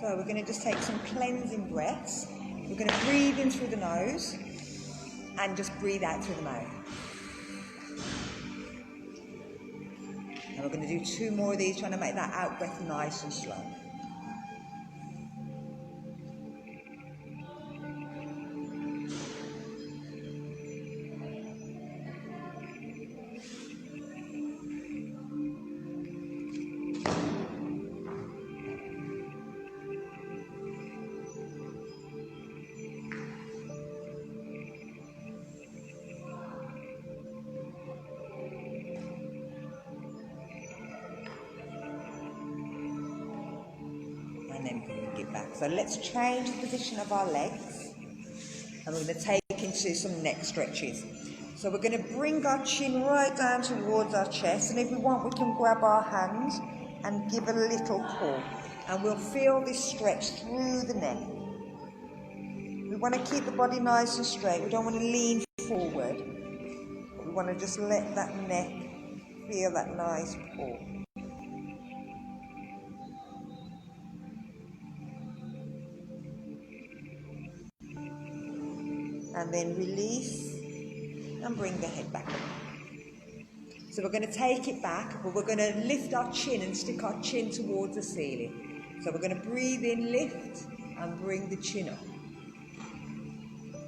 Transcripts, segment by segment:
So we're going to just take some cleansing breaths. We're going to breathe in through the nose and just breathe out through the mouth. And we're going to do 2 more of these, trying to make that out breath nice and slow. And then bring it back. So let's change the position of our legs. And we're going to take into some neck stretches. So we're going to bring our chin right down towards our chest. And if we want, we can grab our hands and give a little pull. And we'll feel this stretch through the neck. We want to keep the body nice and straight. We don't want to lean forward. But we want to just let that neck feel that nice pull. And then release and bring the head back up. So we're going to take it back, but we're going to lift our chin and stick our chin towards the ceiling. So we're going to breathe in, lift, and bring the chin up.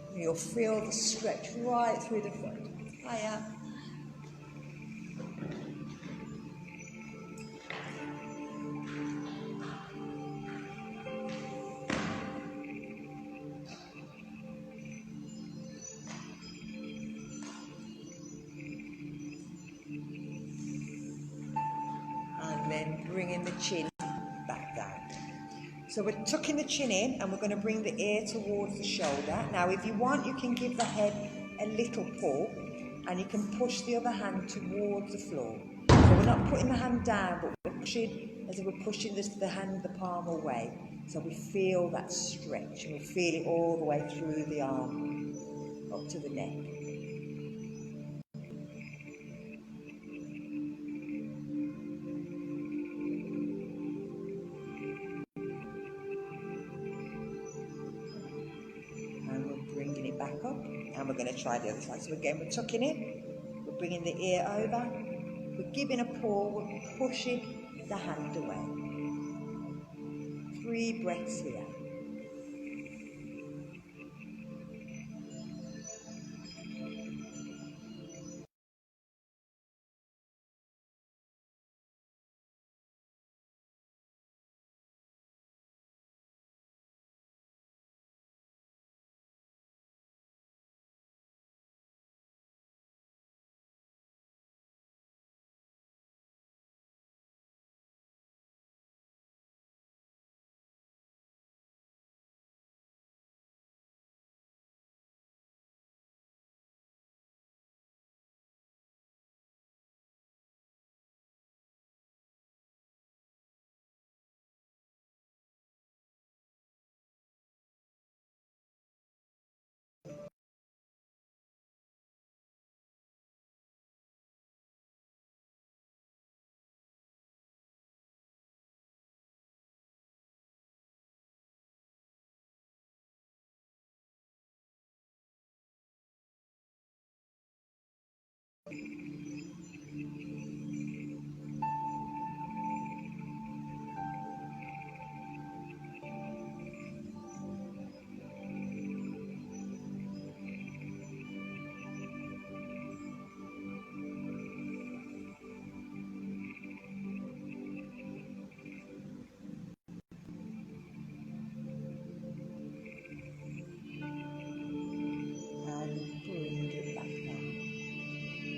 And you'll feel the stretch right through the front. Hiya. And then bringing the chin back down. So we're tucking the chin in and we're going to bring the ear towards the shoulder. Now if you want, you can give the head a little pull and you can push the other hand towards the floor. So we're not putting the hand down, but we're pushing as if we're pushing the hand, the palm away. So we feel that stretch and we feel it all the way through the arm up to the neck. Back up, and we're going to try the other side. So again, we're tucking in, we're bringing the ear over, we're giving a pull, we're pushing the hand away. 3 breaths here.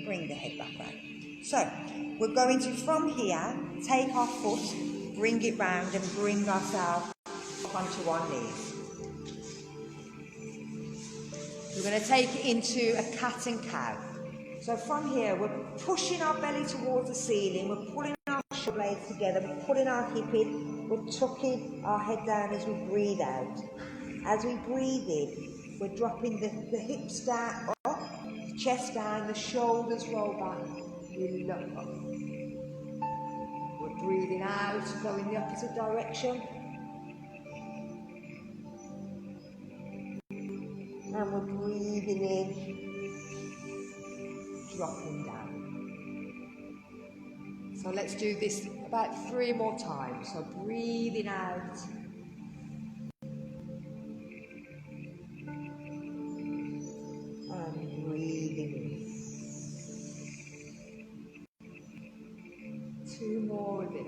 Bring the head back round. So we're going to, from here, take our foot, bring it round and bring ourselves onto our knees. We're going to take it into a cat and cow. So from here, we're pushing our belly towards the ceiling, we're pulling our shoulder blades together, we're pulling our hip in, we're tucking our head down as we breathe out. As we breathe in, we're dropping the hips down, up, the chest down, the shoulders roll back, we look up. We're breathing out, going the opposite direction. And we're breathing in, dropping down. So let's do this about 3 more times. So breathing out. And breathing in. 2 more of this.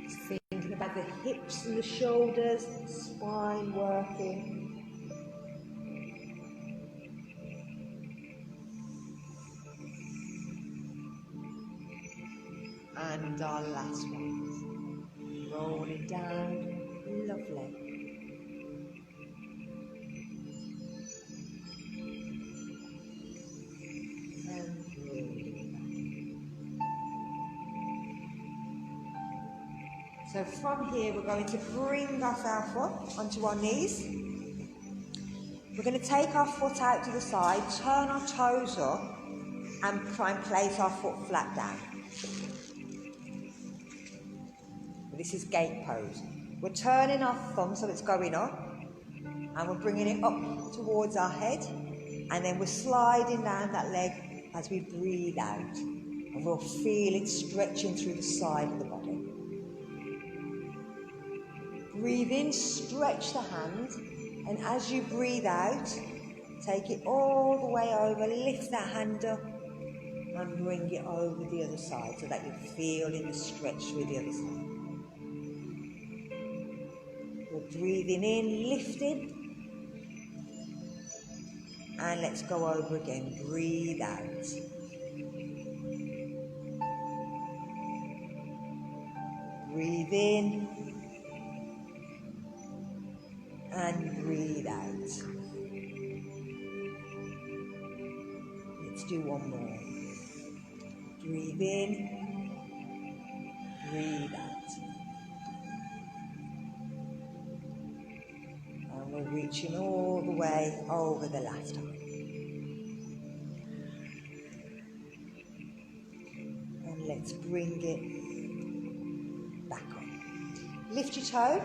Just thinking about the hips and the shoulders, spine working. And our last one. Rolling down. Lovely. And rolling back. So from here we're going to bring ourselves up onto our knees. We're going to take our foot out to the side, turn our toes up and try and place our foot flat down. This is gate pose. We're turning our thumb so it's going up and we're bringing it up towards our head and then we're sliding down that leg as we breathe out and we'll feel it stretching through the side of the body. Breathe in, stretch the hand, and as you breathe out, take it all the way over, lift that hand up and bring it over the other side so that you're feeling the stretch through the other side. We're breathing in, lifting, and let's go over again. Breathe out. Breathe in and breathe out. Let's do one more. Breathe in, breathe out. And we're reaching all the way over the last time. And let's bring it back up. Lift your toe,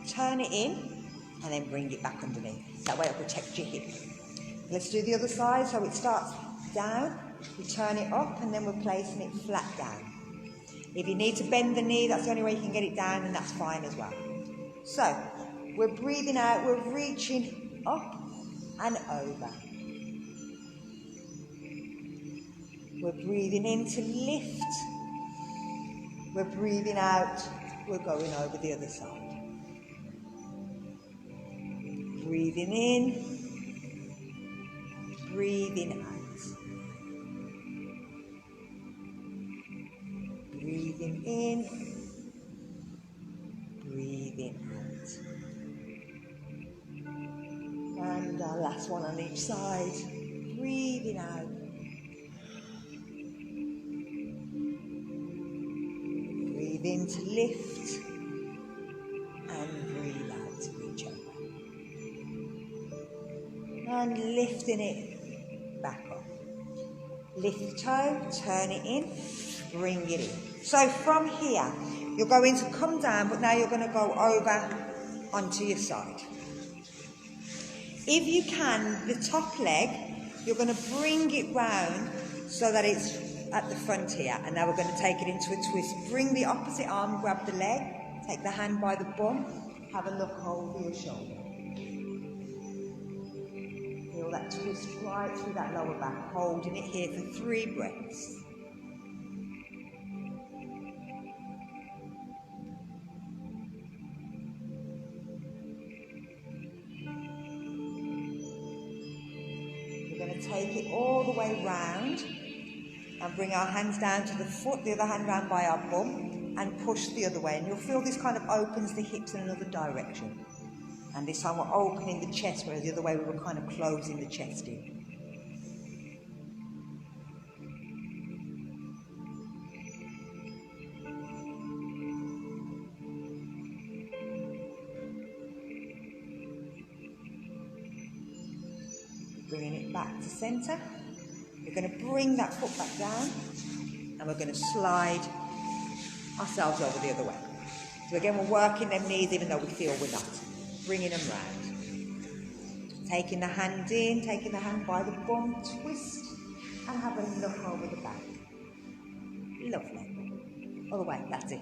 turn it in, and then bring it back underneath. That way it'll protect your hip. Let's do the other side. So it starts down, we turn it up, and then we're placing it flat down. If you need to bend the knee, that's the only way you can get it down, and that's fine as well. So we're breathing out, we're reaching up and over. We're breathing in to lift. We're breathing out, we're going over the other side. Breathing in, breathing out. Breathing in, breathing out. And our last one on each side. Breathing out. Breathe in to lift and breathe out to reach over. And lifting it back up. Lift the toe, turn it in, bring it in. So from here, you're going to come down, but now you're going to go over onto your side. If you can, the top leg, you're going to bring it round so that it's at the front here. And now we're going to take it into a twist. Bring the opposite arm, grab the leg, take the hand by the bum, have a look over your shoulder. Feel that twist right through that lower back, holding it here for 3 breaths. We're going to take it all the way round and bring our hands down to the foot, the other hand round by our bum, and push the other way. And you'll feel this kind of opens the hips in another direction. And this time we're opening the chest, whereas the other way we were kind of closing the chest in. Bringing it back to centre. We're going to bring that foot back down and we're going to slide ourselves over the other way. So again, we're working them knees even though we feel we're not. Bringing them round. Taking the hand in, taking the hand by the bum, twist, and have a look over the back. Lovely. All the way, that's it.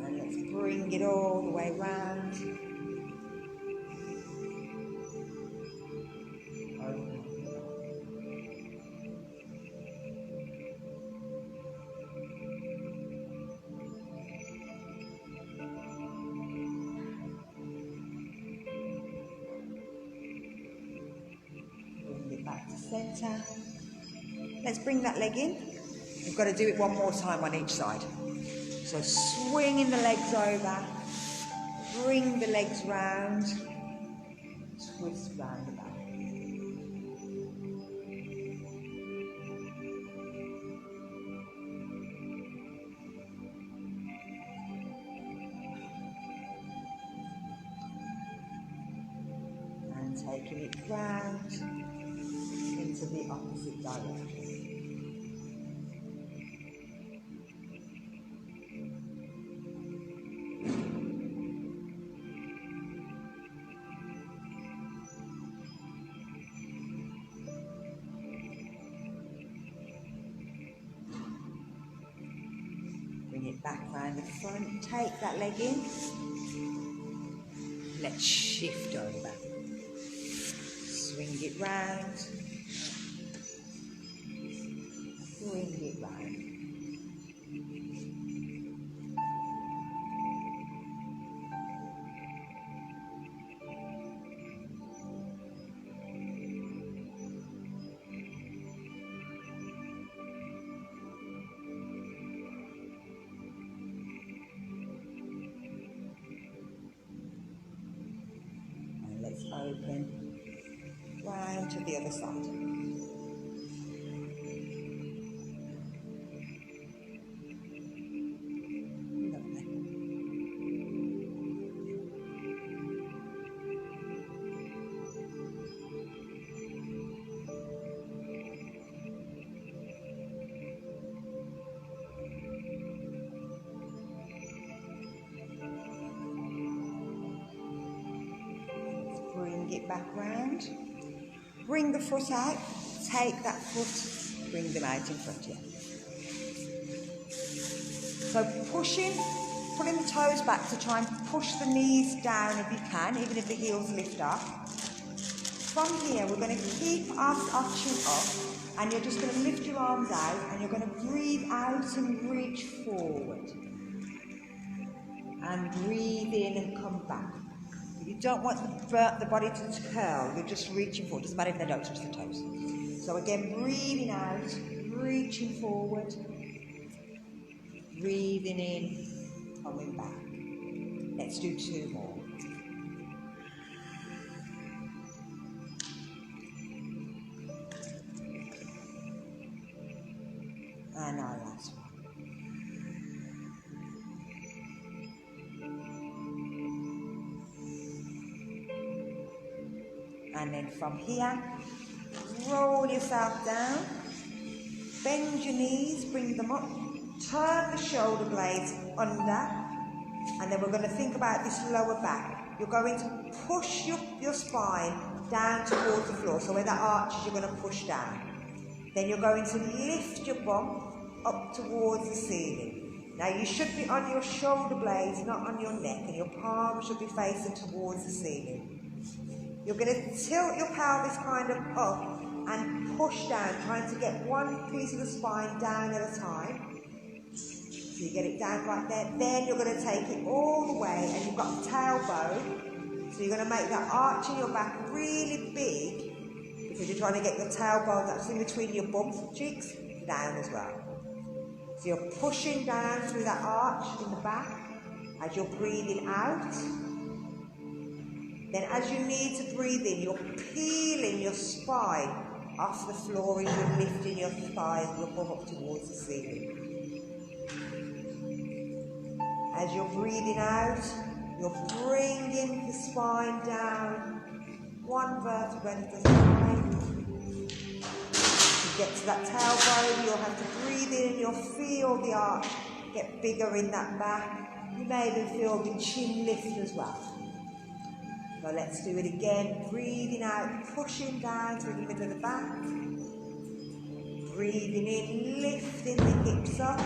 And let's bring it all the way round. Back to centre. Let's bring that leg in. We've got to do it one more time on each side. So swinging the legs over, bring the legs round, twist round the back. And taking it round into the opposite direction. Bring it back round the front, take that leg in. Let's shift over. Swing it round. Bring it round. And let's open round to the other side. Bring it back round. Bring the foot out. Take that foot. Bring them out in front of you. So pushing, pulling the toes back to try and push the knees down if you can, even if the heels lift up. From here, we're going to keep our chin up, and you're just going to lift your arms out, and you're going to breathe out and reach forward. And breathe in and come back. You don't want the body to curl, you're just reaching forward. Doesn't matter if they don't touch the toes. So again, breathing out, reaching forward, breathing in, coming back. Let's do 2 more. And our last one. And then from here, roll yourself down, bend your knees, bring them up, turn the shoulder blades under, and then we're going to think about this lower back. You're going to push your spine down towards the floor, so where that arch is, you're going to push down. Then you're going to lift your bum up towards the ceiling. Now you should be on your shoulder blades, not on your neck, and your palms should be facing towards the ceiling. You're going to tilt your pelvis kind of up and push down, trying to get one piece of the spine down at a time. So you get it down right there. Then you're going to take it all the way, and you've got the tailbone. So you're going to make that arch in your back really big, because you're trying to get your tailbone that's in between your bum cheeks down as well. So you're pushing down through that arch in the back as you're breathing out. Then as you need to breathe in, you're peeling your spine off the floor as you're lifting your thighs, your bum up towards the ceiling. As you're breathing out, you're bringing the spine down, one vertebra at a time. get to that tailbone, you'll have to breathe in and you'll feel the arch get bigger in that back. You may even feel the chin lift as well. So let's do it again. Breathing out, pushing down through the middle of the back. Breathing in, lifting the hips up.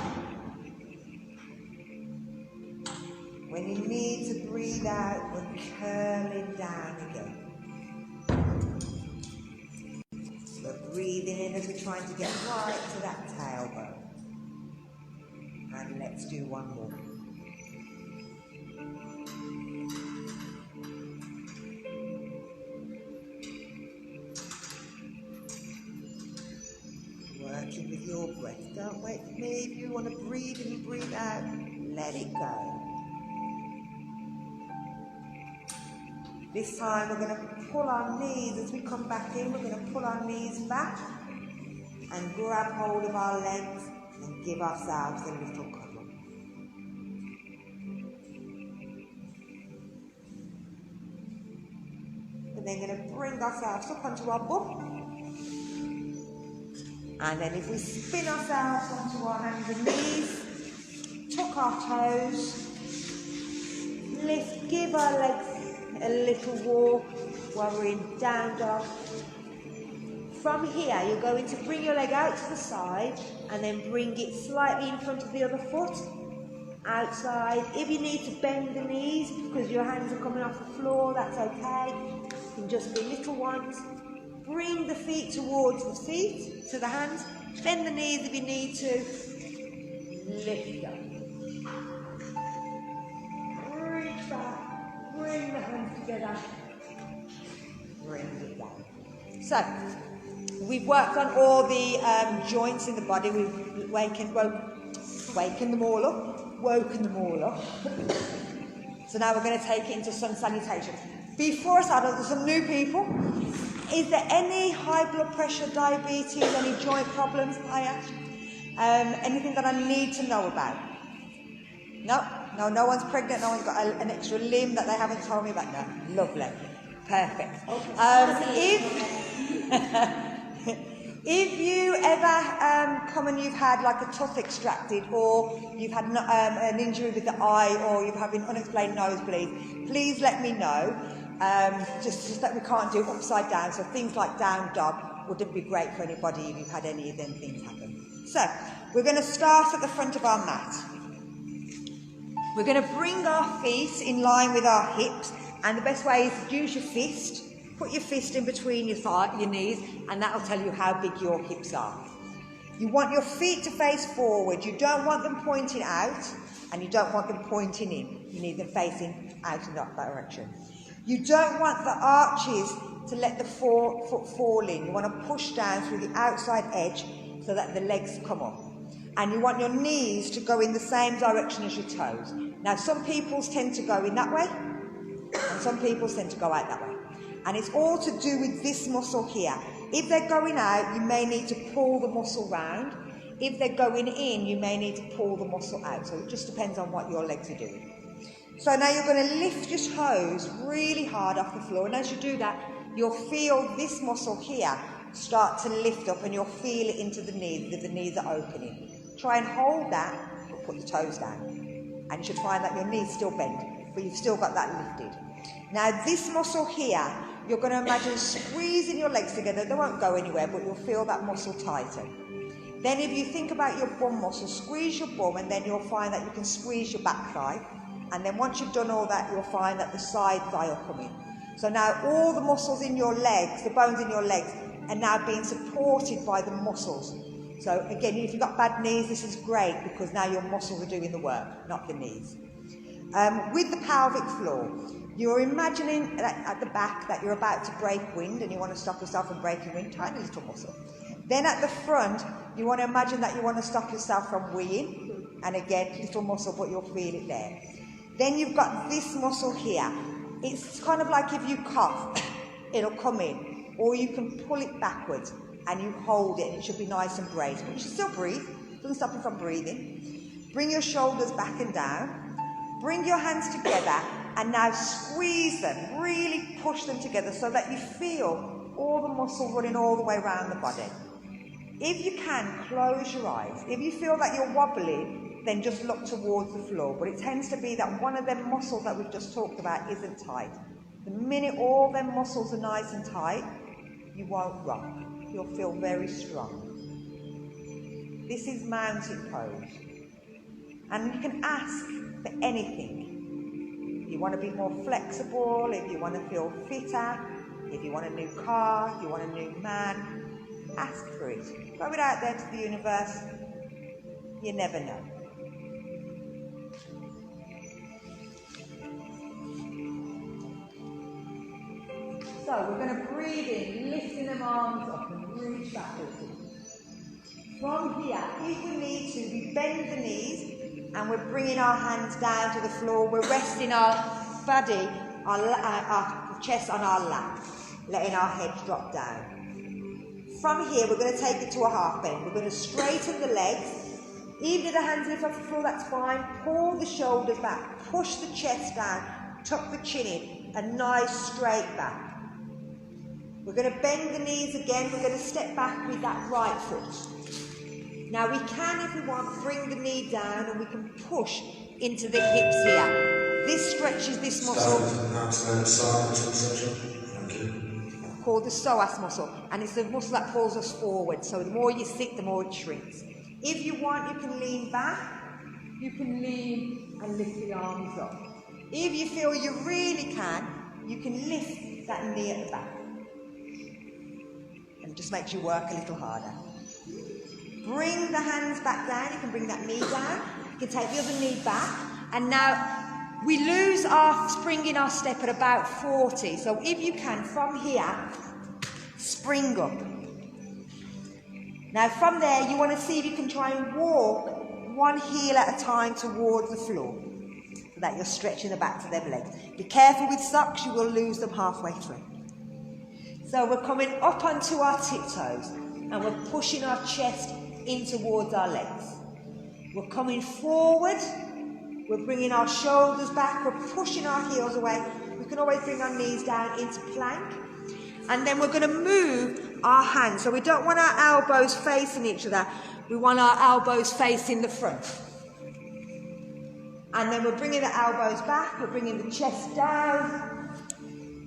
When you need to breathe out, we're curling down again. We're breathing in as we're trying to get right to that tailbone. And let's do one more. Working with your breath. Don't wait for me. If you want to breathe in and breathe out, let it go. This time we're going to pull our knees as we come back in. We're going to pull our knees back and grab hold of our legs and give ourselves a little cuddle. And then going to bring ourselves up onto our bum. And then if we spin ourselves onto our hands and knees, tuck our toes, lift, give our legs a little walk while we're in down dog. From here, you're going to bring your leg out to the side and then bring it slightly in front of the other foot. Outside. If you need to bend the knees because your hands are coming off the floor, that's okay. You can just be little ones. Bring the feet towards the feet, to the hands. Bend the knees if you need to. Lift up. Reach back. Bring the hands together. Bring it down. So, we've worked on all the joints in the body. We've wakened them all up. So now we're going to take it into sun salutations. Before I start, there's some new people. Is there any high blood pressure, diabetes, any joint problems? Anything that I need to know about? No one's pregnant, no one's got an extra limb that they haven't told me about. No, lovely, perfect. If you ever come and you've had like a tooth extracted, or you've had an injury with the eye, or you've had an unexplained nosebleed, please let me know. Just that we can't do upside down, so things like down dog wouldn't be great for anybody if you've had any of them things happen. So, we're going to start at the front of our mat. We're going to bring our feet in line with our hips, and the best way is to use your fist. Put your fist in between your knees, and that'll tell you how big your hips are. You want your feet to face forward. You don't want them pointing out, and you don't want them pointing in. You need them facing out in that direction. You don't want the arches to let the foot fall in. You want to push down through the outside edge so that the legs come up. And you want your knees to go in the same direction as your toes. Now, some people's tend to go in that way, and some people's tend to go out that way. And it's all to do with this muscle here. If they're going out, you may need to pull the muscle round. If they're going in, you may need to pull the muscle out. So it just depends on what your legs are doing. So now you're going to lift your toes really hard off the floor. And as you do that, you'll feel this muscle here start to lift up, and you'll feel it into the knees, if the knees are opening. Try and hold that, but put the toes down. And you should find that your knees still bend, but you've still got that lifted. Now this muscle here, you're going to imagine squeezing your legs together. They won't go anywhere, but you'll feel that muscle tighten. Then if you think about your bum muscle, squeeze your bum, and then you'll find that you can squeeze your back thigh. And then once you've done all that, you'll find that the side thigh will come in. So now all the muscles in your legs, the bones in your legs, are now being supported by the muscles. So again, if you've got bad knees, this is great, because now your muscles are doing the work, not the knees. With the pelvic floor, you're imagining at the back that you're about to break wind, and you want to stop yourself from breaking wind, tiny little muscle. Then at the front, you want to imagine that you want to stop yourself from weeing, and again, little muscle, but you'll feel it there. Then you've got this muscle here. It's kind of like if you cough, it'll come in, or you can pull it backwards and you hold it, and it should be nice and braced, but you should still breathe. Doesn't stop you from breathing. Bring your shoulders back and down. Bring your hands together, and now squeeze them. Really push them together so that you feel all the muscle running all the way around the body. If you can, close your eyes. If you feel that you're wobbling, then just look towards the floor. But it tends to be that one of them muscles that we've just talked about isn't tight. The minute all them muscles are nice and tight, you won't rock. You'll feel very strong. This is mountain pose. And you can ask for anything. If you want to be more flexible, if you want to feel fitter, if you want a new car, if you want a new man, ask for it. Throw it out there to the universe. You never know. So we're going to breathe in, lifting them arms up and reach backwards. From here, if we need to, we bend the knees and we're bringing our hands down to the floor. We're resting our body, our chest on our lap, letting our head drop down. From here, we're going to take it to a half bend. We're going to straighten the legs. Even if the hands lift off the floor, that's fine. Pull the shoulders back. Push the chest down. Tuck the chin in. A nice straight back. We're going to bend the knees again. We're going to step back with that right foot. Now we can, if we want, bring the knee down and we can push into the hips here. This stretches this muscle. Called the psoas muscle, and it's the muscle that pulls us forward. So the more you sit, the more it shrinks. If you want, you can lean back. You can lean and lift the arms up. If you feel you really can lift that knee at the back. And it just makes you work a little harder. Bring the hands back down. You can bring that knee down. You can take the other knee back. And now we lose our spring in our step at about 40. So if you can, from here, spring up. Now from there, you want to see if you can try and walk one heel at a time towards the floor. So that you're stretching the backs of them legs. Be careful with socks, you will lose them halfway through. So we're coming up onto our tiptoes. And we're pushing our chest in towards our legs. We're coming forward. We're bringing our shoulders back, we're pushing our heels away. We can always bring our knees down into plank. And then we're going to move our hands. So we don't want our elbows facing each other. We want our elbows facing the front. And then we're bringing the elbows back, we're bringing the chest down.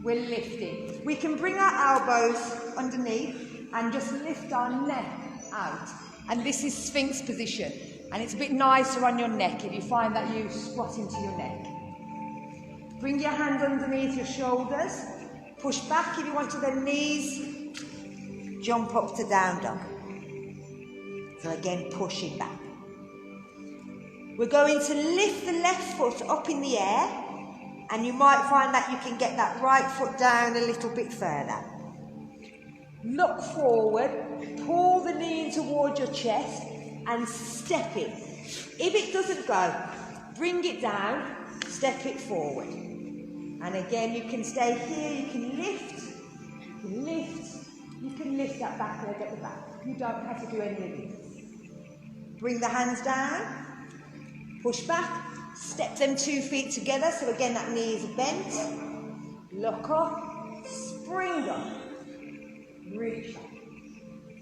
We're lifting. We can bring our elbows underneath and just lift our neck out. And this is Sphinx position. And it's a bit nicer on your neck if you find that you squat into your neck. Bring your hands underneath your shoulders. Push back if you want to the knees. Jump up to down dog. So again, pushing back. We're going to lift the left foot up in the air. And you might find that you can get that right foot down a little bit further. Look forward. Pull the knee in towards your chest. And step it. If it doesn't go, bring it down, step it forward. And again, you can stay here, you can lift, you can lift that back leg at the back. You don't have to do any of this. Bring the hands down, push back, step them 2 feet together, so again that knee is bent. Look up, spring up, reach back.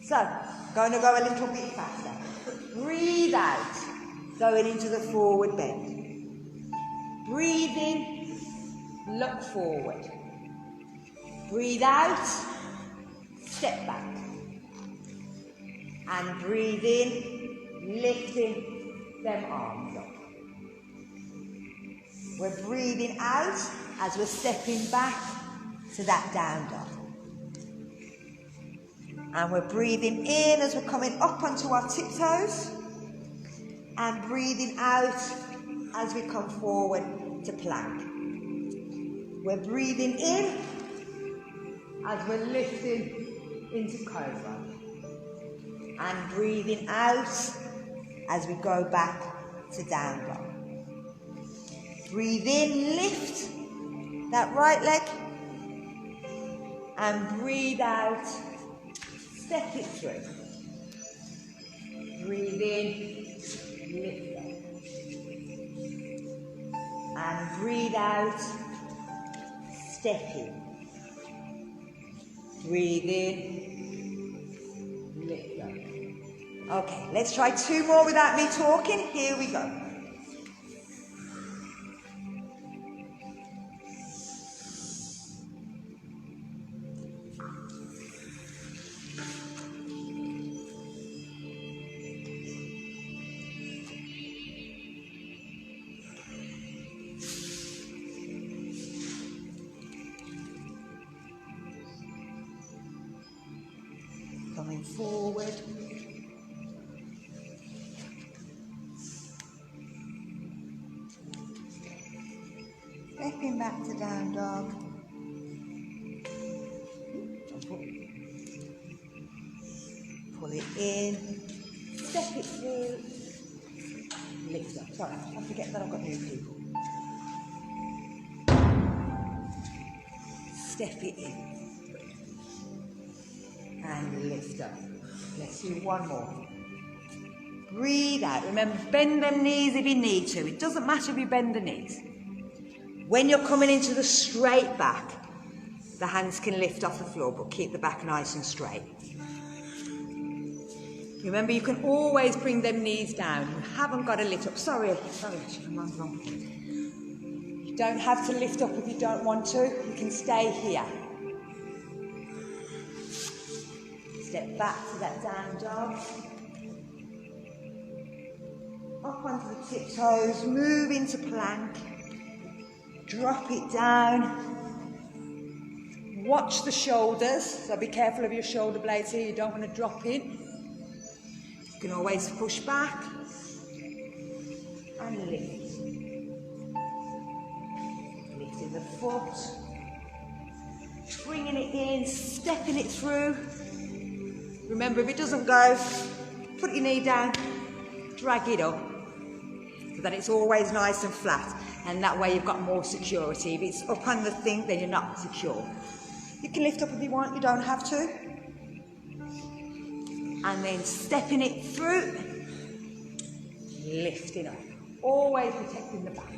So, going to go a little bit faster. Breathe out, going into the forward bend. Breathe in, look forward. Breathe out, step back. And breathe in, lifting them arms up. We're breathing out as we're stepping back to that down dog. And we're breathing in as we're coming up onto our tiptoes. And breathing out as we come forward to plank. We're breathing in as we're lifting into cobra. And breathing out as we go back to down dog. Breathe in, lift that right leg. And breathe out. Step it through. Breathe in, lift up. And breathe out, step in. Breathe in, lift up. Okay, let's try 2 more without me talking. Here we go. Coming forward. Stepping back to down dog. Pull it in. Step it through. Lift up. Sorry, I forget that I've got new people. Step it in. And lift up. Let's do 1 more. Breathe out. Remember, bend them knees if you need to. It doesn't matter if you bend the knees. When you're coming into the straight back, the hands can lift off the floor, but keep the back nice and straight. Remember, you can always bring them knees down. You haven't got to lift up. Sorry, I'm wrong. You don't have to lift up if you don't want to. You can stay here. Step back to that down dog. Up onto the tiptoes, move into plank. Drop it down. Watch the shoulders, so be careful of your shoulder blades here, you don't want to drop in. You can always push back and lift. Lifting the foot, bringing it in, stepping it through. Remember, if it doesn't go, put your knee down, drag it up, so that it's always nice and flat. And that way you've got more security. If it's up on the thing, then you're not secure. You can lift up if you want, you don't have to. And then stepping it through, lifting up. Always protecting the back,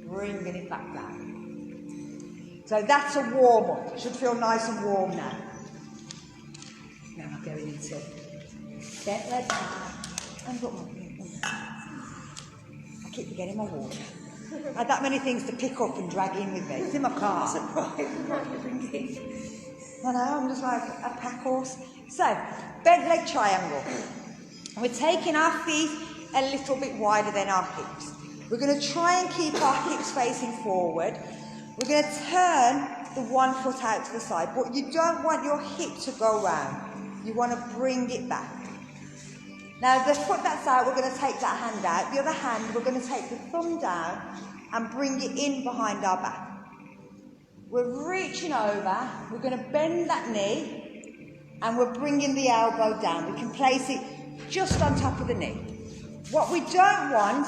bringing it back down. So that's a warm-up. It should feel nice and warm now. Now I'm going into step leg down and put my feet on. I keep forgetting my water. I had that many things to pick up and drag in with me. It's in my car. I know, I'm just like a pack horse. So, bent leg triangle. We're taking our feet a little bit wider than our hips. We're going to try and keep our hips facing forward. We're going to turn the 1 foot out to the side, but you don't want your hip to go round. You want to bring it back. Now, the foot that's out, we're going to take that hand out. The other hand, we're going to take the thumb down and bring it in behind our back. We're reaching over. We're going to bend that knee and we're bringing the elbow down. We can place it just on top of the knee. What we don't want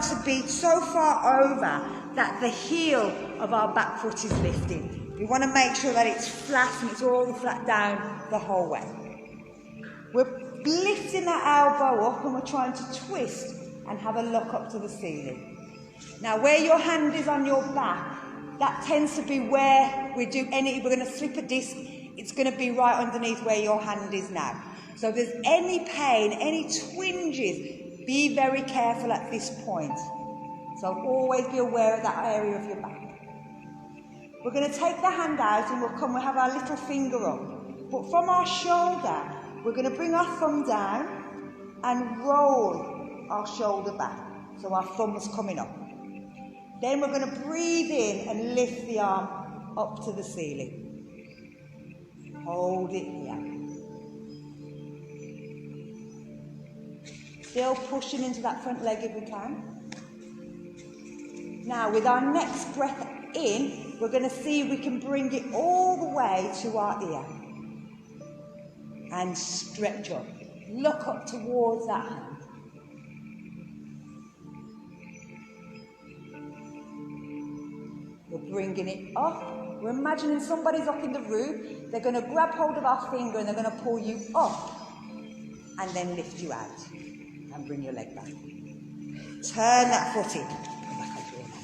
to be so far over that the heel of our back foot is lifting. We want to make sure that it's flat and it's all flat down the whole way. We're lifting that elbow up and we're trying to twist and have a look up to the ceiling. Now, where your hand is on your back, that tends to be where we're going to slip a disc, it's going to be right underneath where your hand is now. So if there's any pain, any twinges, be very careful at this point. So always be aware of that area of your back. We're going to take the hand out and we'll have our little finger up. But from our shoulder, we're going to bring our thumb down and roll our shoulder back. So our thumb's coming up. Then we're going to breathe in and lift the arm up to the ceiling. Hold it here. Still pushing into that front leg if we can. Now with our next breath in, we're going to see if we can bring it all the way to our ear. And stretch up. Look up towards that hand. We're bringing it up. We're imagining somebody's up in the room. They're going to grab hold of our finger and they're going to pull you up and then lift you out and bring your leg back. Turn that foot in. Come back onto your leg.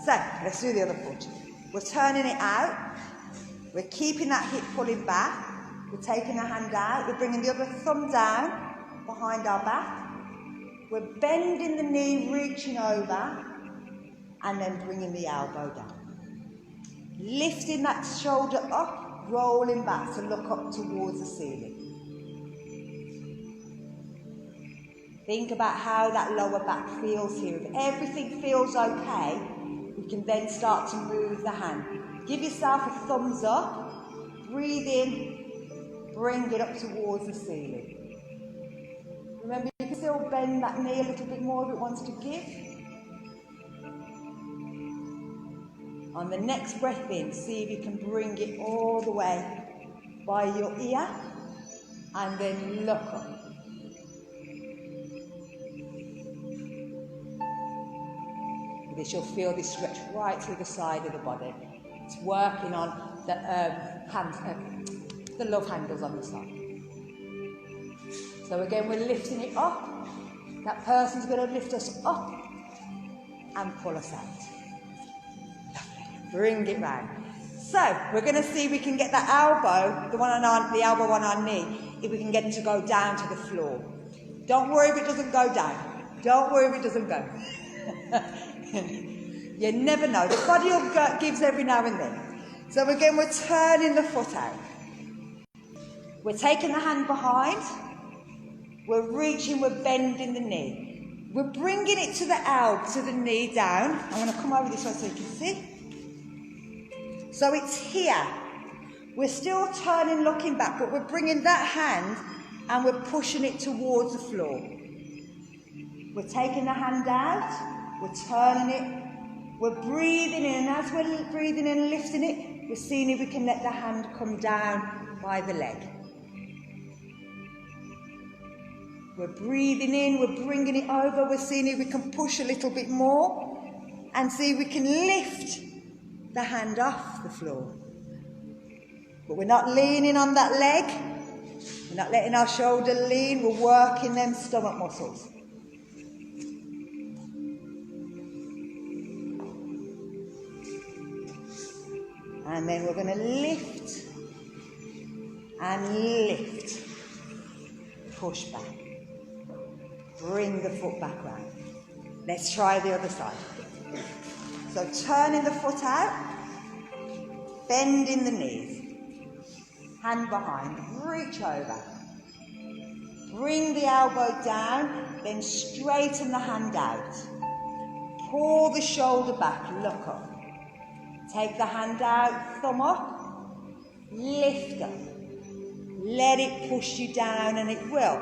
So, let's do the other foot. We're turning it out. We're keeping that hip pulling back. We're taking our hand out, we're bringing the other thumb down behind our back. We're bending the knee, reaching over, and then bringing the elbow down. Lifting that shoulder up, rolling back to look up towards the ceiling. Think about how that lower back feels here. If everything feels okay, we can then start to move the hand. Give yourself a thumbs up, breathe in, bring it up towards the ceiling. Remember, you can still bend that knee a little bit more if it wants to give. On the next breath in, see if you can bring it all the way by your ear and then look up. This, you'll feel this stretch right through the side of the body. It's working on the the love handles on the side. So again, we're lifting it up. That person's going to lift us up and pull us out. Lovely. Bring it round. So we're going to see if we can get that elbow, the elbow on our knee, if we can get it to go down to the floor. Don't worry if it doesn't go down. Don't worry if it doesn't go. You never know. The body gives every now and then. So again, we're turning the foot out. We're taking the hand behind. We're reaching, we're bending the knee. We're bringing it to the elbow, to the knee down. I'm going to come over this way so you can see. So it's here. We're still turning, looking back, but we're bringing that hand and we're pushing it towards the floor. We're taking the hand out. We're turning it, we're breathing in, and as we're breathing in and lifting it, we're seeing if we can let the hand come down by the leg. We're breathing in, we're bringing it over, we're seeing if we can push a little bit more, and see if we can lift the hand off the floor. But we're not leaning on that leg, we're not letting our shoulder lean, we're working them stomach muscles. And then we're going to lift and lift. Push back. Bring the foot back round. Let's try the other side. So turning the foot out, bending the knees. Hand behind, reach over. Bring the elbow down, then straighten the hand out. Pull the shoulder back, look up. Take the hand out, thumb up, lift up. Let it push you down, and it will.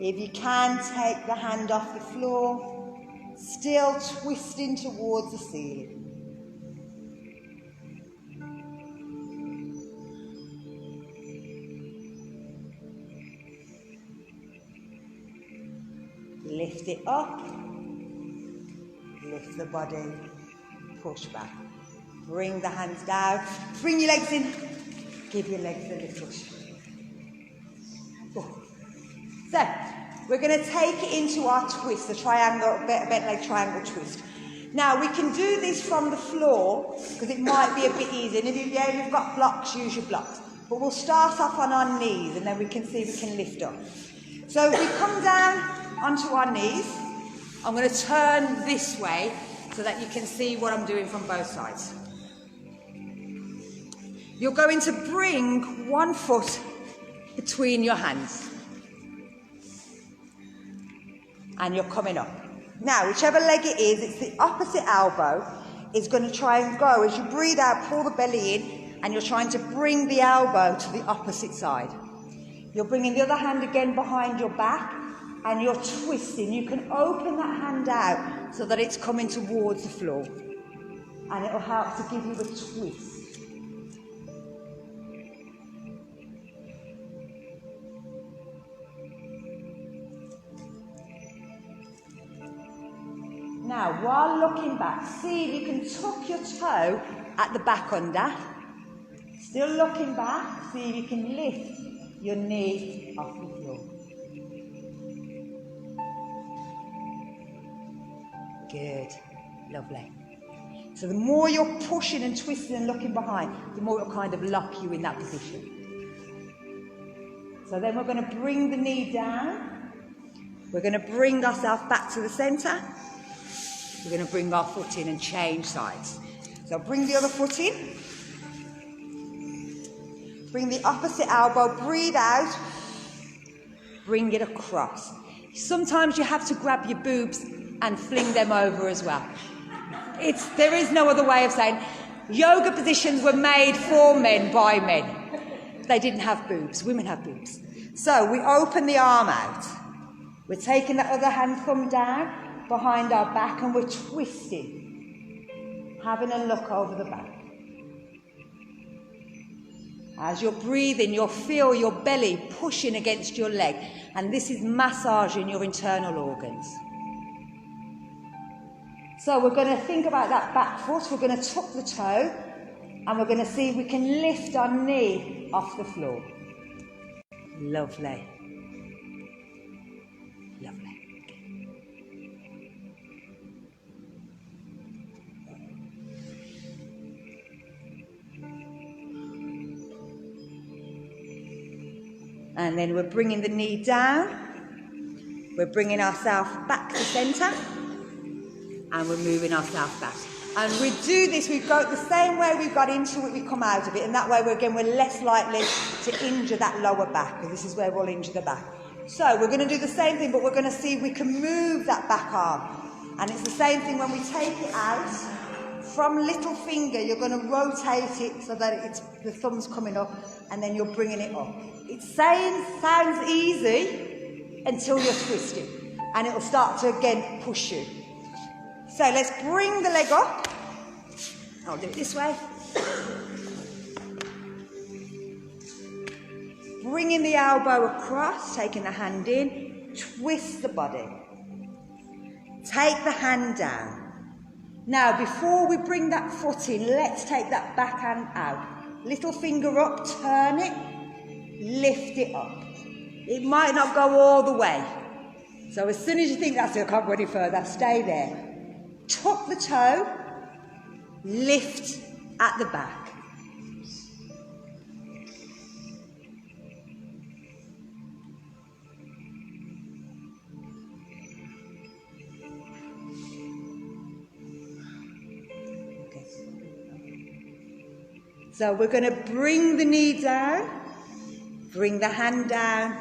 If you can, take the hand off the floor, still twisting towards the ceiling. Lift it up. Lift the body, push back. Bring the hands down, bring your legs in, give your legs a little push. So, we're going to take it into our twist, the triangle, bent leg triangle twist. Now, we can do this from the floor, because it might be a bit easier. And if you've got blocks, use your blocks. But we'll start off on our knees, and then we can see if we can lift up. So, we come down onto our knees. I'm going to turn this way so that you can see what I'm doing from both sides. You're going to bring one foot between your hands. And you're coming up. Now, whichever leg it is, it's the opposite elbow is going to try and go. As you breathe out, pull the belly in, and you're trying to bring the elbow to the opposite side. You're bringing the other hand again behind your back, and you're twisting. You can open that hand out so that it's coming towards the floor. And it'll help to give you a twist. Now, while looking back, see if you can tuck your toe at the back under. Still looking back, see if you can lift your knee off the floor. Good. Lovely. So the more you're pushing and twisting and looking behind, the more it'll kind of lock you in that position. So then we're going to bring the knee down. We're going to bring ourselves back to the centre. We're going to bring our foot in and change sides. So bring the other foot in. Bring the opposite elbow, breathe out. Bring it across. Sometimes you have to grab your boobs and fling them over as well. There is no other way of saying. Yoga positions were made for men by men. They didn't have boobs. Women have boobs. So we open the arm out. We're taking the other hand thumb down behind our back and we're twisting. Having a look over the back. As you're breathing, you'll feel your belly pushing against your leg. And this is massaging your internal organs. So we're going to think about that back foot. We're going to tuck the toe. And we're going to see if we can lift our knee off the floor. Lovely. Lovely. And then we're bringing the knee down. We're bringing ourselves back to centre. And we're moving ourselves back. And we do this, we go the same way we got into it, we come out of it. And that way, we're less likely to injure that lower back. And this is where we'll injure the back. So we're going to do the same thing, but we're going to see if we can move that back arm. And it's the same thing when we take it out. From little finger, you're going to rotate it so that the thumb's coming up. And then you're bringing it up. It sounds easy until you're twisting. And it'll start to, again, push you. So let's bring the leg up. I'll do it this way. Bringing the elbow across, taking the hand in, twist the body. Take the hand down. Now, before we bring that foot in, let's take that back hand out. Little finger up, turn it, lift it up. It might not go all the way. So as soon as you think that's it, I can't go any further, stay there. Tuck the toe, lift at the back. Okay. So we're going to bring the knee down, bring the hand down,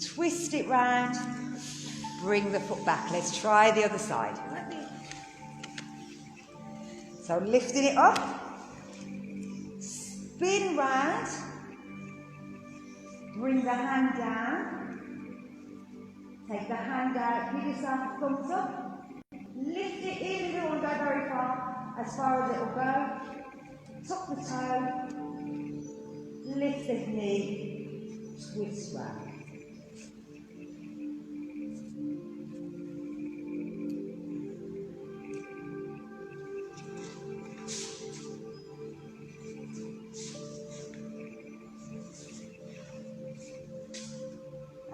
twist it round, bring the foot back. Let's try the other side. So lifting it up, spin round, bring the hand down, take the hand out, give yourself a thumbs up, lift it in, you don't want to go very far as it'll go, tuck the toe, lift the knee, twist round.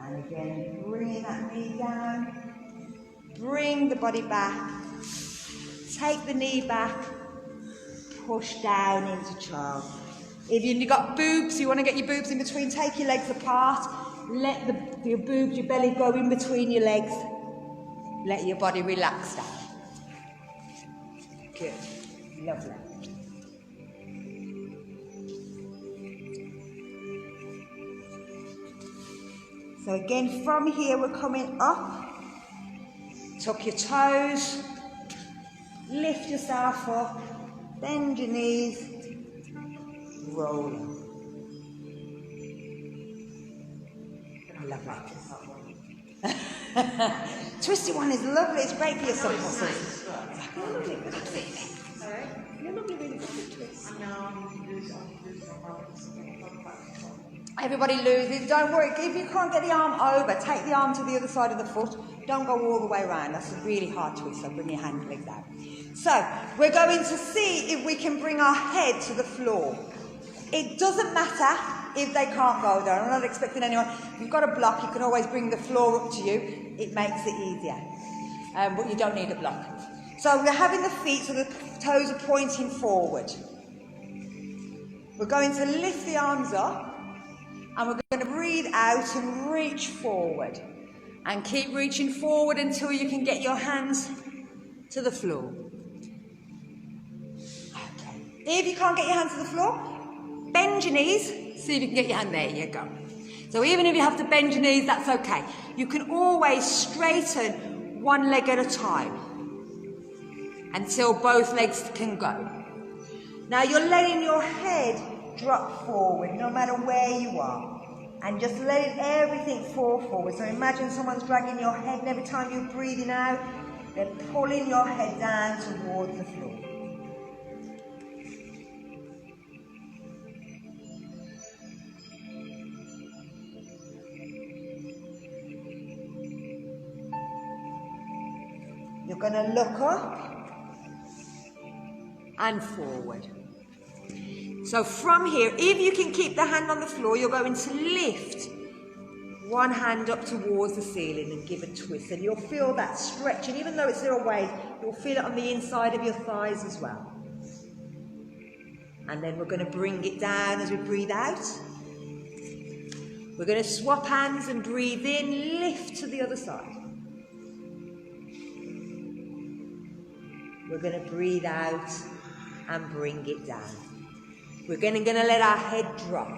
And again, bringing that knee down, bring the body back, take the knee back, push down into child. If you've got boobs, you want to get your boobs in between, take your legs apart, let your boobs, your belly go in between your legs, let your body relax down. Good, lovely. So again, from here we're coming up, tuck your toes, lift yourself up, bend your knees, roll up. I love that. Twisted one is lovely, it's great for your soft muscles. You're lovely good at twisting. Sorry? You're lovely really good at twisting. I know, everybody loses, don't worry, if you can't get the arm over, take the arm to the other side of the foot, don't go all the way around, that's a really hard twist, so bring your hand legs out. So, we're going to see if we can bring our head to the floor. It doesn't matter if they can't go there, I'm not expecting anyone, if you've got a block, you can always bring the floor up to you, it makes it easier, but you don't need a block. So we're having the feet so the toes are pointing forward. We're going to lift the arms up and we're going to breathe out and reach forward. And keep reaching forward until you can get your hands to the floor. Okay. If you can't get your hands to the floor, bend your knees, see if you can get your hand, there you go. So even if you have to bend your knees, that's okay. You can always straighten one leg at a time until both legs can go. Now you're letting your head drop forward no matter where you are. And just letting everything fall forward. So imagine someone's dragging your head and every time you're breathing out, they're pulling your head down towards the floor. You're going to look up and forward. So from here, if you can keep the hand on the floor, you're going to lift one hand up towards the ceiling and give a twist. And you'll feel that stretch. And even though it's still away, you'll feel it on the inside of your thighs as well. And then we're going to bring it down as we breathe out. We're going to swap hands and breathe in, lift to the other side. We're going to breathe out and bring it down. We're going to let our head drop.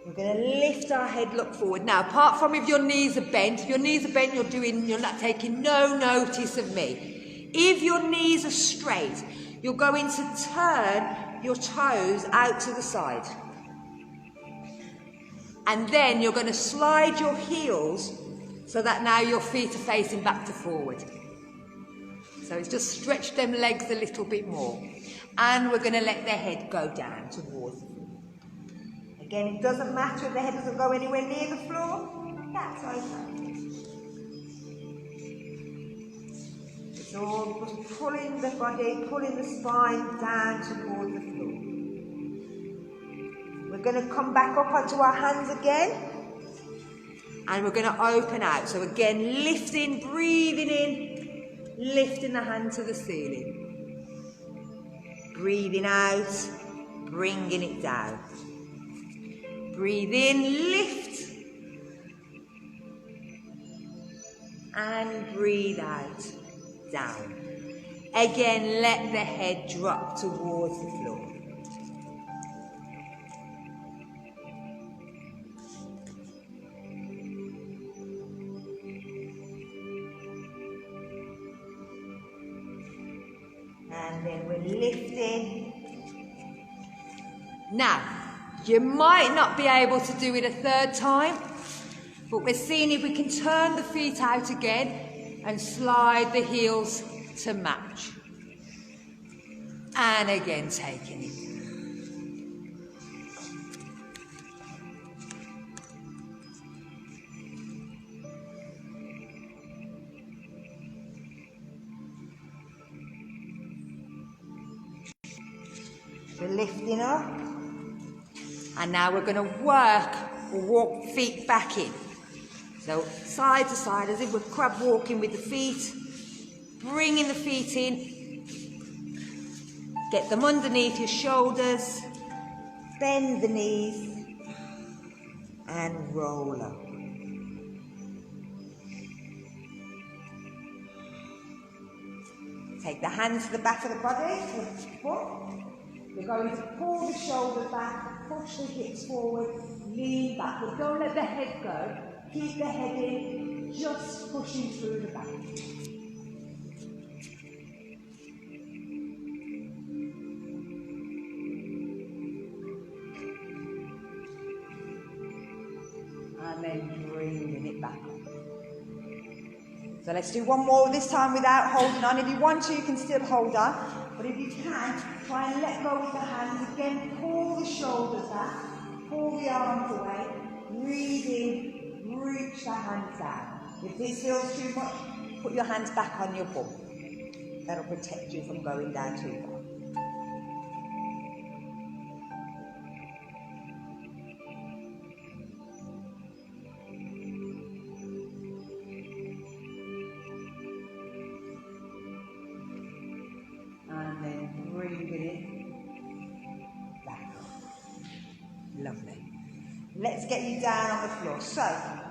We're going to lift our head, look forward. Now, apart from if your knees are bent, you're not taking no notice of me. If your knees are straight, you're going to turn your toes out to the side. And then you're going to slide your heels so that now your feet are facing back to forward. So it's just stretch them legs a little bit more. And we're going to let the head go down towards the floor. Again, it doesn't matter if the head doesn't go anywhere near the floor. That's okay. It's all just pulling the body, pulling the spine down towards the floor. We're going to come back up onto our hands again. And we're going to open out. So again, lifting, breathing in, lifting the hand to the ceiling. Breathing out, bringing it down. Breathe in, lift. And breathe out, down. Again, let the head drop towards the floor. And then we're lifting. Now, you might not be able to do it a third time, but we're seeing if we can turn the feet out again and slide the heels to match. And again, taking it. We're lifting up, and now we're going to walk feet back in. So side to side, as if we're crab walking with the feet, bringing the feet in, get them underneath your shoulders, bend the knees, and roll up. Take the hands to the back of the body, to the foot. We're going to pull the shoulders back, push the hips forward, lean backward. Don't let the head go. Keep the head in, just pushing through the back. And then bringing it back up. So let's do one more, this time without holding on. If you want to, you can still hold on. But if you can, try and let go with the hands. Again, pull the shoulders back, pull the arms away, breathe in, reach the hands down. If this feels too much, put your hands back on your bum. That'll protect you from going down too far. with it. Back. Lovely. Let's get you down on the floor. So,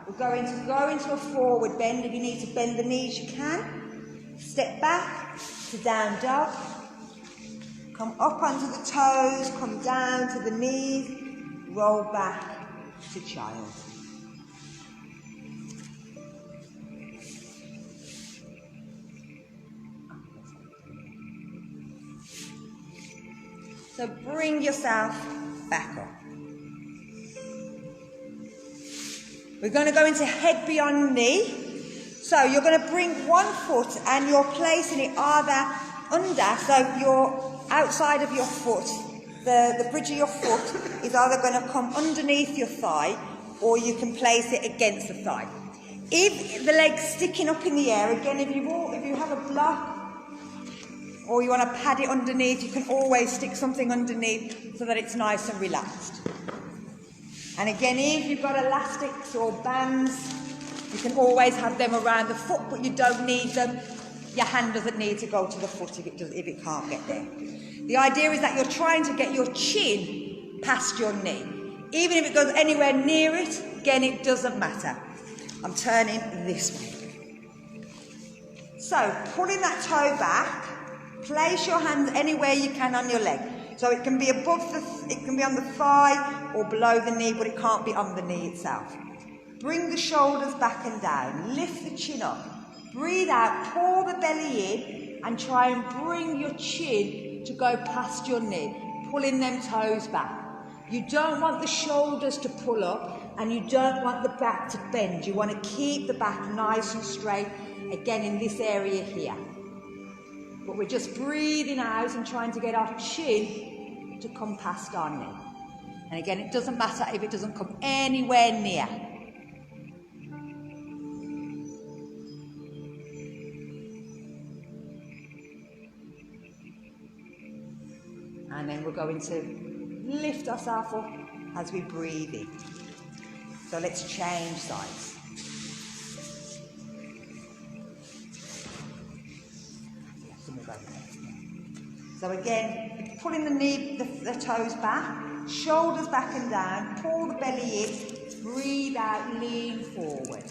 we're going to go into a forward bend. If you need to bend the knees, you can. Step back to down dog. Come up onto the toes, come down to the knees, roll back to child. So bring yourself back up. We're going to go into head beyond knee. So you're going to bring one foot and you're placing it either under, so you're outside of your foot. The bridge of your foot is either going to come underneath your thigh or you can place it against the thigh. If the leg's sticking up in the air, again, if you have a block or you want to pad it underneath, you can always stick something underneath so that it's nice and relaxed. And again, if you've got elastics or bands, you can always have them around the foot, but you don't need them. Your hand doesn't need to go to the foot if it can't get there. The idea is that you're trying to get your chin past your knee. Even if it goes anywhere near it, again, it doesn't matter. I'm turning this way. So, pulling that toe back, place your hands anywhere you can on your leg. So it can be it can be on the thigh or below the knee, but it can't be on the knee itself. Bring the shoulders back and down, lift the chin up. Breathe out, pull the belly in and try and bring your chin to go past your knee, pulling them toes back. You don't want the shoulders to pull up and you don't want the back to bend. You want to keep the back nice and straight, again in this area here. But we're just breathing out and trying to get our chin to come past our knee. And again, it doesn't matter if it doesn't come anywhere near. And then we're going to lift ourselves up as we breathe in. So let's change sides. So again, pulling the toes back, shoulders back and down, pull the belly in, breathe out, lean forward.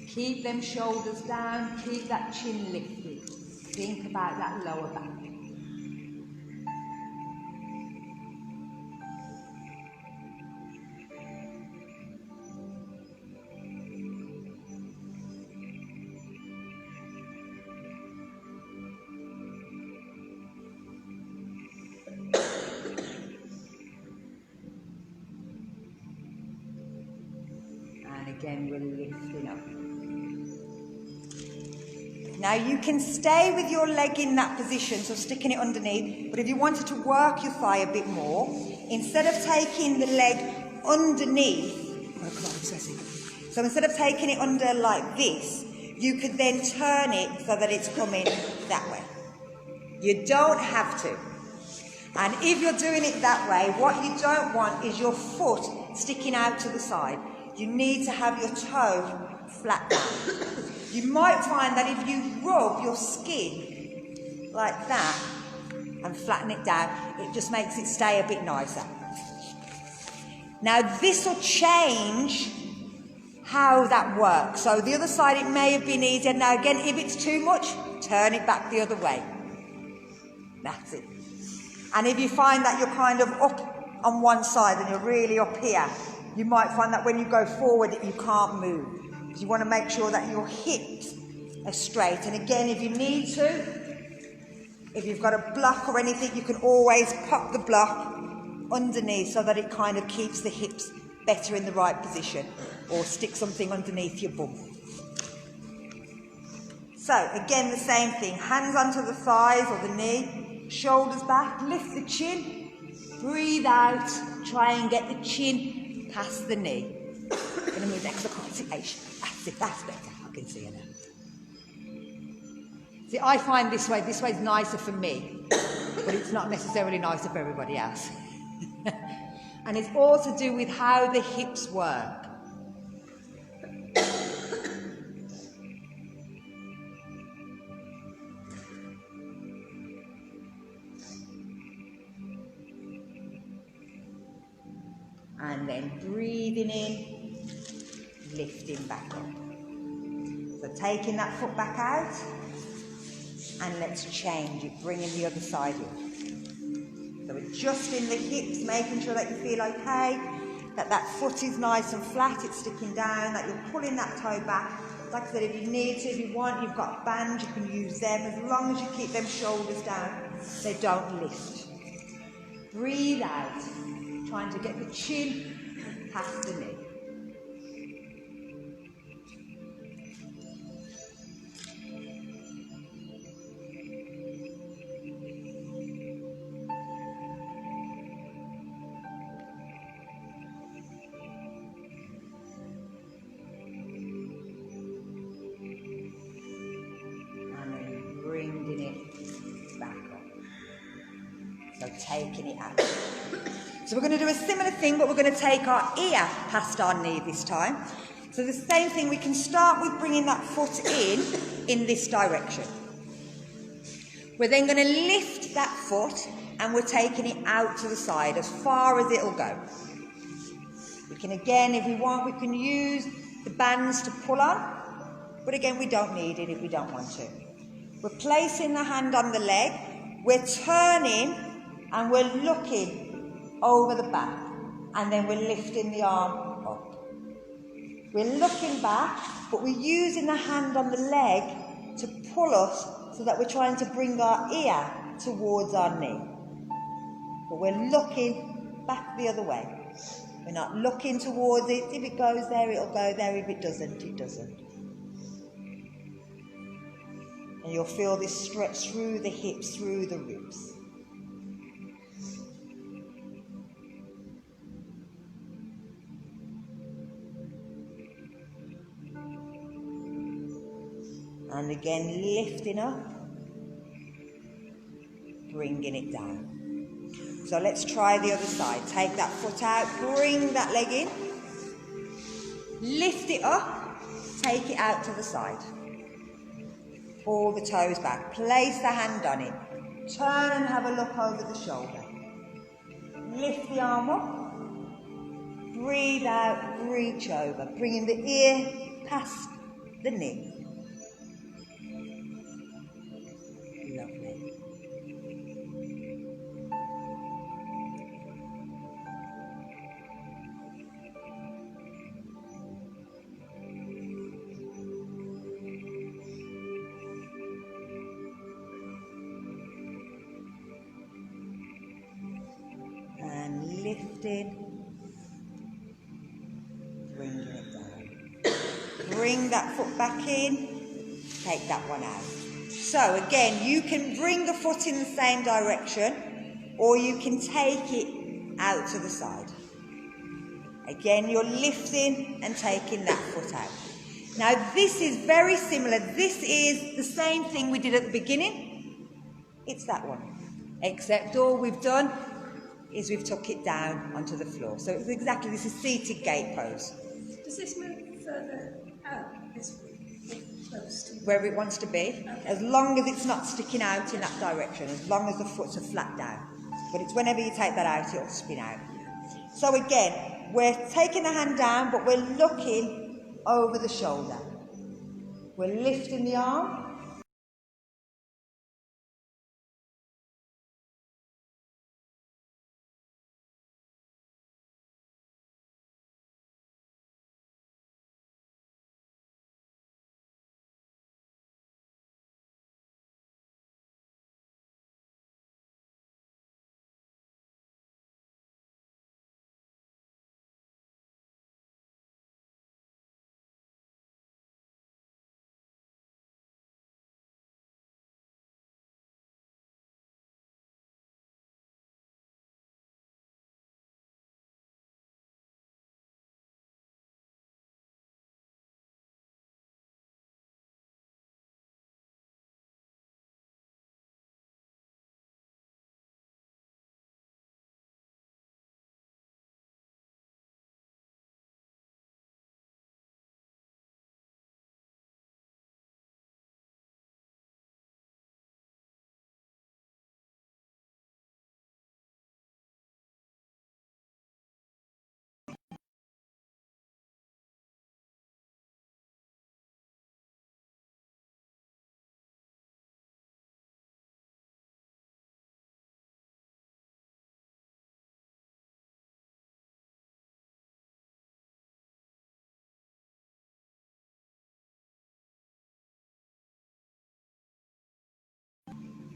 Keep them shoulders down, keep that chin lifted. Think about that lower back. Again, we're lifting up. Now you can stay with your leg in that position, so sticking it underneath, but if you wanted to work your thigh a bit more, instead of taking the leg underneath, so instead of taking it under like this, you could then turn it so that it's coming that way. You don't have to. And if you're doing it that way, what you don't want is your foot sticking out to the side. You need to have your toe flat down. You might find that if you rub your skin like that and flatten it down, it just makes it stay a bit nicer. Now this will change how that works. So the other side, it may have been easier. Now again, if it's too much, turn it back the other way. That's it. And if you find that you're kind of up on one side and you're really up here, you might find that when you go forward, you can't move. Because you want to make sure that your hips are straight. And again, if you need to, if you've got a block or anything, you can always pop the block underneath so that it kind of keeps the hips better in the right position. Or stick something underneath your bum. So, again, the same thing. Hands onto the thighs or the knee, shoulders back, lift the chin, breathe out, try and get the chin past the knee. I'm going to move next to concentration. That's it, that's better. I can see it now. See, I find this way's nicer for me, but it's not necessarily nicer for everybody else. And it's all to do with how the hips work. And then breathing in, lifting back up. So taking that foot back out, and let's change it, bringing the other side in. So adjusting the hips, making sure that you feel okay, that that foot is nice and flat, it's sticking down, that you're pulling that toe back. Like I said, if you need to, if you want, you've got a band, you can use them. As long as you keep them shoulders down, they don't lift. Breathe out, trying to get the chin past the knee. And then bringing it back up. So taking it out. So we're going to do a similar thing, but we're going to take our ear past our knee this time. So the same thing, we can start with bringing that foot in this direction. We're then going to lift that foot and we're taking it out to the side as far as it'll go. We can again, if we want, we can use the bands to pull on, but again, we don't need it if we don't want to. We're placing the hand on the leg, we're turning and we're looking over the back, and then we're lifting the arm up. We're looking back, but we're using the hand on the leg to pull us so that we're trying to bring our ear towards our knee. But we're looking back the other way. We're not looking towards it. If it goes there, it'll go there. If it doesn't, it doesn't. And you'll feel this stretch through the hips, through the ribs. And again, lifting up, bringing it down. So let's try the other side. Take that foot out, bring that leg in, lift it up, take it out to the side. Pull the toes back, place the hand on it, turn and have a look over the shoulder. Lift the arm up, breathe out, reach over, bringing the ear past the knee. Lovely. And lifting, bringing it down. Bring that foot back in, take that one out. So again, you can bring the foot in the same direction, or you can take it out to the side. Again, you're lifting and taking that foot out. Now this is very similar. This is the same thing we did at the beginning. It's that one. Except all we've done is we've took it down onto the floor. So it's exactly, this is seated gate pose. Does this move further out this way? Close to Where it wants to be, okay. As long as it's not sticking out in that direction, as long as the foot's are flat down. But it's whenever you take that out, it'll spin out. So again, we're taking the hand down, but we're looking over the shoulder. We're lifting the arm,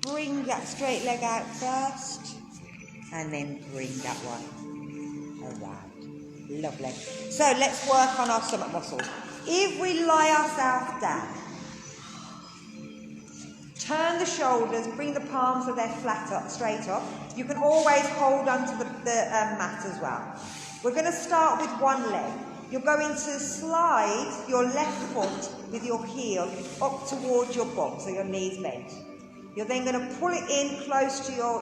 bring that straight leg out first, and then bring that one around. Lovely. So let's work on our stomach muscles. If we lie ourselves down, turn the shoulders, bring the palms so they're flat up, straight up. You can always hold onto the mat as well. We're going to start with one leg. You're going to slide your left foot with your heel up towards your bum, so your knees bent. You're then going to pull it in close to your